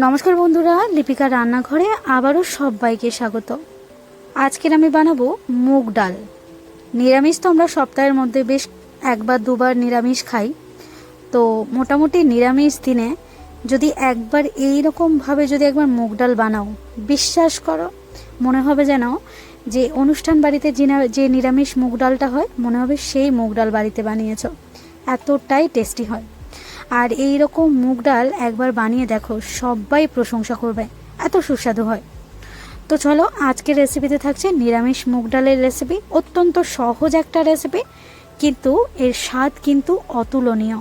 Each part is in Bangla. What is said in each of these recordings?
নমস্কার বন্ধুরা, লিপিকা রান্নাঘরে আবারও সবাইকে স্বাগত। আজকের আমি বানাবো মুগ ডাল। নিরামিষ তো আমরা সপ্তাহের মধ্যে বেশ একবার দুবার নিরামিষ খাই। তো মোটামুটি নিরামিষ দিনে যদি একবার এইরকমভাবে যদি একবার মুগ ডাল বানাও, বিশ্বাস করো মনে হবে যেন যে অনুষ্ঠান বাড়িতে যে নিরামিষ মুগ ডালটা হয় মনে হবে সেই মুগ ডাল বাড়িতে বানিয়েছো, এতটাই টেস্টি হয়। আর এই রকম মুগ ডাল একবার বানিয়ে দেখো, সবাই প্রশংসা করবে, এত সুস্বাদু হয়। তো চলো, আজকের রেসিপিতে থাকছে নিরামিষ মুগ ডালের রেসিপি। অত্যন্ত সহজ একটা রেসিপি, কিন্তু এর স্বাদ কিন্তু অতুলনীয়।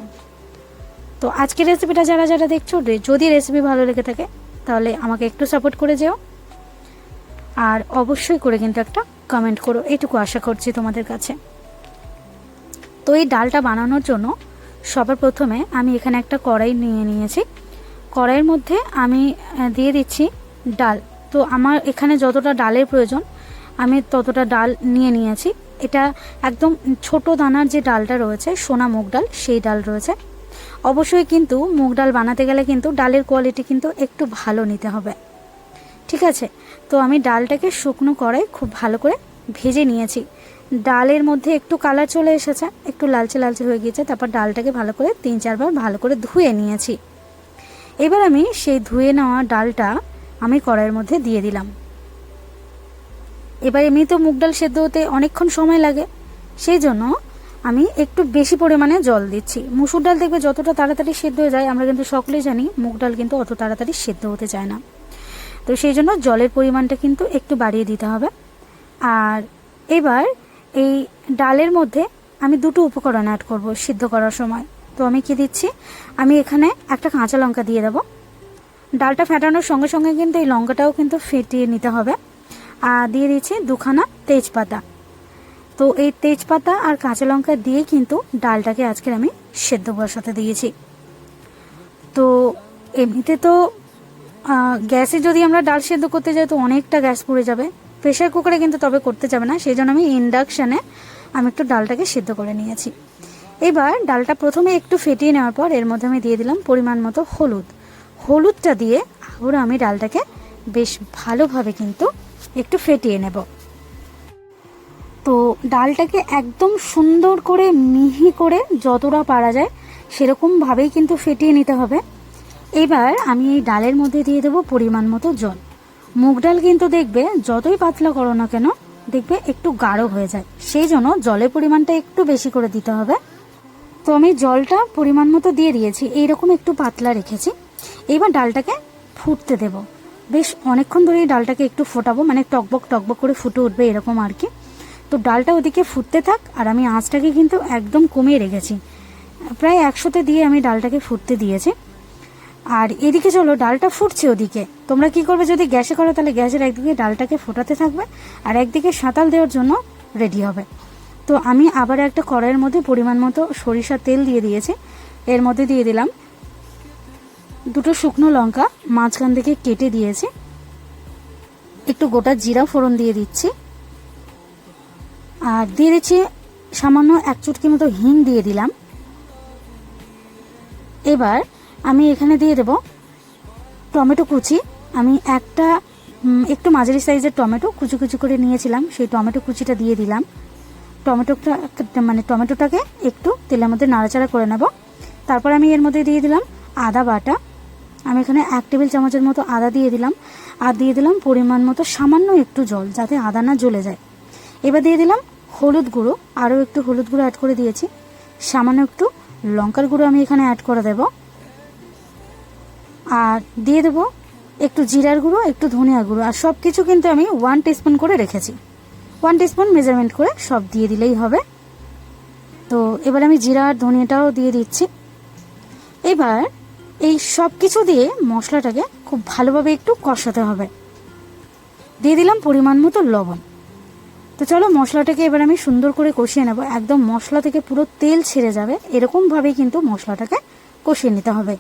তো আজকের রেসিপিটা যারা যারা দেখছো, যদি রেসিপি ভালো লেগে থাকে তাহলে আমাকে একটু সাপোর্ট করে যেও, আর অবশ্যই করে কিন্তু একটা কমেন্ট করো, এইটুকু আশা করছি তোমাদের কাছে। তো এই ডালটা বানানোর জন্য সবার প্রথমে আমি এখানে একটা কড়াই নিয়ে নিয়েছি। কড়াইয়ের মধ্যে আমি দিয়ে দিচ্ছি ডাল। তো আমার এখানে যতটা ডালের প্রয়োজন আমি ততটা ডাল নিয়ে নিয়েছি। এটা একদম ছোট দানার যে ডালটা রয়েছে, সোনা মুগ ডাল, সেই ডাল রয়েছে। অবশ্যই কিন্তু মুগ ডাল বানাতে গেলে কিন্তু ডালের কোয়ালিটি কিন্তু একটু ভালো নিতে হবে, ঠিক আছে? তো আমি ডালটাকে শুকনো কড়াই খুব ভালো করে ভেজে নিয়েছি। ডালের মধ্যে একটু কালার চলে এসেছে, একটু লালচে লালচে হয়ে গিয়েছে। তারপর ডালটাকে ভালো করে 3-4 বার ভালো করে ধুয়ে নিয়েছি। এবার আমি সেই ধুয়ে নেওয়া ডালটা আমি কড়াইয়ের মধ্যে দিয়ে দিলাম। এবার এমনি তো মুগ ডাল সেদ্ধ হতে অনেকক্ষণ সময় লাগে, সেই জন্য আমি একটু বেশি পরিমাণে জল দিচ্ছি। মুসুর ডাল দেখবে যতটা তাড়াতাড়ি সেদ্ধ হয়ে যায়, আমরা কিন্তু সকলেই জানি মুগ ডাল কিন্তু অত তাড়াতাড়ি সেদ্ধ হতে চায় না। তো সেই জন্য জলের পরিমাণটা কিন্তু একটু বাড়িয়ে দিতে হবে। আর এবার এই ডালের মধ্যে আমি দুটো উপকরণ অ্যাড করব সিদ্ধ করার সময়। তো আমি কি দিচ্ছি, আমি এখানে একটা কাঁচা লঙ্কা দিয়ে দেবো। ডালটা ফেটানোর সঙ্গে সঙ্গে কিন্তু এই লঙ্কাটাও কিন্তু ফেটিয়ে নিতে হবে। আর দিয়ে দিচ্ছি 2খানা তেজপাতা। তো এই তেজপাতা আর কাঁচা লঙ্কা দিয়ে কিন্তু ডালটাকে আজকে আমি সেদ্ধ বসাতে দিয়েছি। তো এমনিতে তো গ্যাসে যদি আমরা ডাল সেদ্ধ করতে যাই তো অনেকটা গ্যাস পুড়ে যাবে, প্রেশার কুকারে কিন্তু তবে করতে যাবে না। সেই জন্য আমি ইন্ডাকশানে আমি একটু ডালটাকে সেদ্ধ করে নিয়েছি। এবার ডালটা প্রথমে একটু ফেটিয়ে নেওয়ার পর এর মধ্যে আমি দিয়ে দিলাম পরিমাণ মতো হলুদ। হলুদটা দিয়ে আবার আমি ডালটাকে বেশ ভালোভাবে কিন্তু একটু ফেটিয়ে নেব। তো ডালটাকে একদম সুন্দর করে মিহি করে যতটা পারা যায় সেরকমভাবেই কিন্তু ফেটিয়ে নিতে হবে। এবার আমি এই ডালের মধ্যে দিয়ে দেবো পরিমাণ মতো জল। মুগ ডাল কিন্তু দেখবে যতই পাতলা করো না কেন দেখবে একটু গাঢ় হয়ে যায়, সেই জন্য জলের পরিমাণটা একটু বেশি করে দিতে হবে। তো আমি জলটা পরিমাণ মতো দিয়ে দিয়েছি, এইরকম একটু পাতলা রেখেছি। এইবার ডালটাকে ফুটতে দেব। বেশ অনেকক্ষণ ধরে এই ডালটাকে একটু ফোটাবো, মানে টকবক টকবক করে ফুটে উঠবে এরকম আর কি। তো ডালটা ওদিকে ফুটতে থাক, আর আমি আঁচটাকে কিন্তু একদম কমিয়ে রেখেছি। প্রায় 100-তে দিয়ে আমি ডালটাকে ফুটতে দিয়েছি। আর এদিকে চলো, ডালটা ফুটছে ওদিকে। তোমরা কি করবে, যদি গ্যাসে করো তাহলে গ্যাসের একদিকে ডালটাকে ফোটাতে থাকবে আর একদিকে সাঁতাল দেওয়ার জন্য রেডি হবে। তো আমি আবার একটা কড়াইয়ের মধ্যে পরিমাণ মতো সরিষার তেল দিয়ে দিয়েছি। এর মধ্যে দিয়ে দিলাম 2টো শুকনো লঙ্কা মাঝখান থেকে কেটে দিয়েছি। একটু গোটা জিরা ফোড়ন দিয়ে দিচ্ছি, আর দিয়ে দিচ্ছি সামান্য 1 চুটকি মতো হিং দিয়ে দিলাম। এবার আমি এখানে দিয়ে দেব টমেটো কুচি। আমি একটা একটু মাঝারি সাইজের টমেটো কুচি কুচি করে নিয়েছিলাম, সেই টমেটো কুচিটা দিয়ে দিলাম। টমেটোটাকে একটু তেলের মধ্যে নাড়াচাড়া করে নেব। তারপর আমি এর মধ্যে দিয়ে দিলাম আদা বাটা। আমি এখানে 1 টেবিল চামচের মতো আদা দিয়ে দিলাম, আর দিয়ে দিলাম পরিমাণ মতো সামান্য একটু জল, যাতে আদা না জ্বলে যায়। এবার দিয়ে দিলাম হলুদ গুঁড়ো, আরও একটু হলুদ গুঁড়ো অ্যাড করে দিয়েছি। সামান্য একটু লঙ্কার গুঁড়ো আমি এখানে অ্যাড করে দেব, আর দিয়ে দেবো একটু জিরার গুঁড়ো, একটু ধনিয়া গুঁড়ো। আর সব কিছু কিন্তু আমি 1 টিস্পুন করে রেখেছি। 1 টিস্পুন মেজারমেন্ট করে সব দিয়ে দিলেই হবে। তো এবার আমি জিরা আর ধনিয়াটাও দিয়ে দিচ্ছি। এবার এই সব কিছু দিয়ে মশলাটাকে খুব ভালোভাবে একটু কষাতে হবে। দিয়ে দিলাম পরিমাণ মতো লবণ। তো চলো, মশলাটাকে এবার আমি সুন্দর করে কষিয়ে নেব। একদম মশলা থেকে পুরো তেল ছেড়ে যাবে এরকমভাবেই কিন্তু মশলাটাকে কষিয়ে নিতে হবে।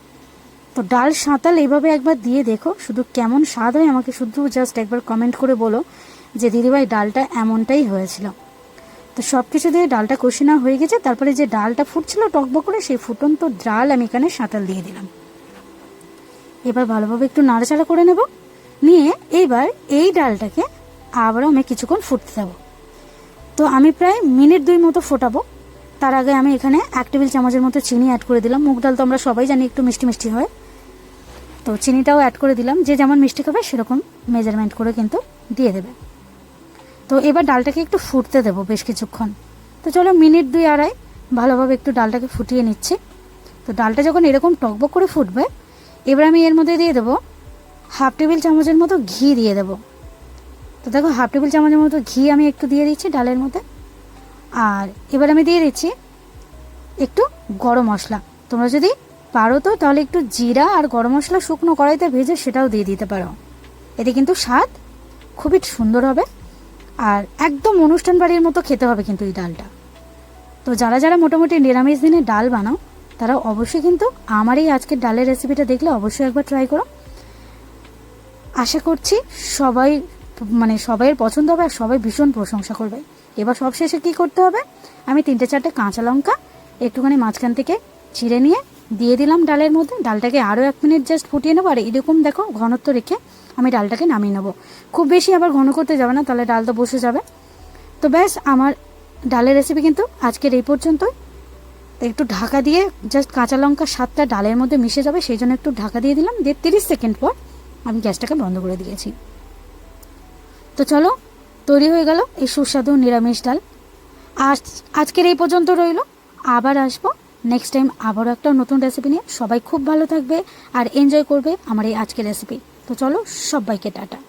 তো ডাল সাঁতাল এইভাবে একবার দিয়ে দেখো, শুধু কেমন স্বাদ হয় আমাকে শুধু জাস্ট একবার কমেন্ট করে বলো যে দিদিভাই ডালটা এমনটাই হয়েছিল। তো সব কিছু দিয়ে ডালটা কষিয়ে নেওয়া হয়ে গেছে। তারপরে যে ডালটা ফুটছিল টকবক করে, সেই ফুটন্ত ডাল আমি এখানে সাঁতাল দিয়ে দিলাম। এবার ভালোভাবে একটু নাড়াচাড়া করে নেব, নিয়ে এইবার এই ডালটাকে আবারও আমি কিছুক্ষণ ফুটতে দেবো। তো আমি প্রায় মিনিট 2 মতো ফোটাবো। তার আগে আমি এখানে 1 টেবিল চামচের মতো চিনি অ্যাড করে দিলাম। মুগ ডাল তো আমরা সবাই জানি একটু মিষ্টি মিষ্টি হয়, তো চিনিটাও অ্যাড করে দিলাম। যে যেমন মিষ্টি খাবে সেরকম মেজারমেন্ট করে কিন্তু দিয়ে দেবে। তো এবার ডালটাকে একটু ফুটতে দেবো বেশ কিছুক্ষণ। তো চলো মিনিট 2-2.5 ভালোভাবে একটু ডালটাকে ফুটিয়ে নিচ্ছি। তো ডালটা যখন এরকম টকবক করে ফুটবে, এবার আমি এর মধ্যে দিয়ে দেবো 1/2 টেবিল চামচের মতো ঘি দিয়ে দেবো। তো দেখো 1/2 টেবিল চামচের মতো ঘি আমি একটু দিয়ে দিচ্ছি ডালের মধ্যে। আর এবার আমি দিয়ে দিচ্ছি একটু গরম মশলা। তোমরা যদি পারো তো তাহলে একটু জিরা আর গরম মশলা শুকনো কড়াইতে ভেজে সেটাও দিয়ে দিতে পারো। এতে কিন্তু স্বাদ খুবই সুন্দর হবে, আর একদম অনুষ্ঠান বাড়ির মতো খেতে হবে কিন্তু এই ডালটা। তো যারা যারা মোটামুটি নিরামিষ দিনে ডাল বানাও তারা অবশ্যই কিন্তু আমার এই আজকের ডালের রেসিপিটা দেখলে অবশ্যই একবার ট্রাই করো। আশা করছি সবাইয়ের পছন্দ হবে আর সবাই ভীষণ প্রশংসা করবে। এবার সবশেষে কি করতে হবে, আমি 3-4টে কাঁচা লঙ্কা একটুখানি মাঝখান থেকে চিড়ে নিয়ে দিয়ে দিলাম ডালের মধ্যে। ডালটাকে আরও 1 মিনিট জাস্ট ফুটিয়ে নেবো। আর এরকম দেখো ঘনত্ব রেখে আমি ডালটাকে নামিয়ে নেবো। খুব বেশি আবার ঘন করতে যাবে না, তাহলে ডাল তো বসে যাবে। তো ব্যাস আমার ডালের রেসিপি কিন্তু আজকের এই পর্যন্তই। একটু ঢাকা দিয়ে জাস্ট কাঁচা লঙ্কা স্বাদটা ডালের মধ্যে মিশে যাবে, সেই জন্য একটু ঢাকা দিয়ে দিলাম। দিয়ে 30 সেকেন্ড পর আমি গ্যাসটাকে বন্ধ করে দিয়েছি। তো চলো তৈরি হয়ে গেল এই সুস্বাদু নিরামিষ ডাল। আজকের এই পর্যন্ত রইল, আবার আসবো নেক্সট টাইম আবারও একটা নতুন রেসিপি নিয়ে। সবাই খুব ভালো থাকবে আর এনজয় করবে আমার এই আজকের রেসিপি। তো চলো সবাইকে টাটা।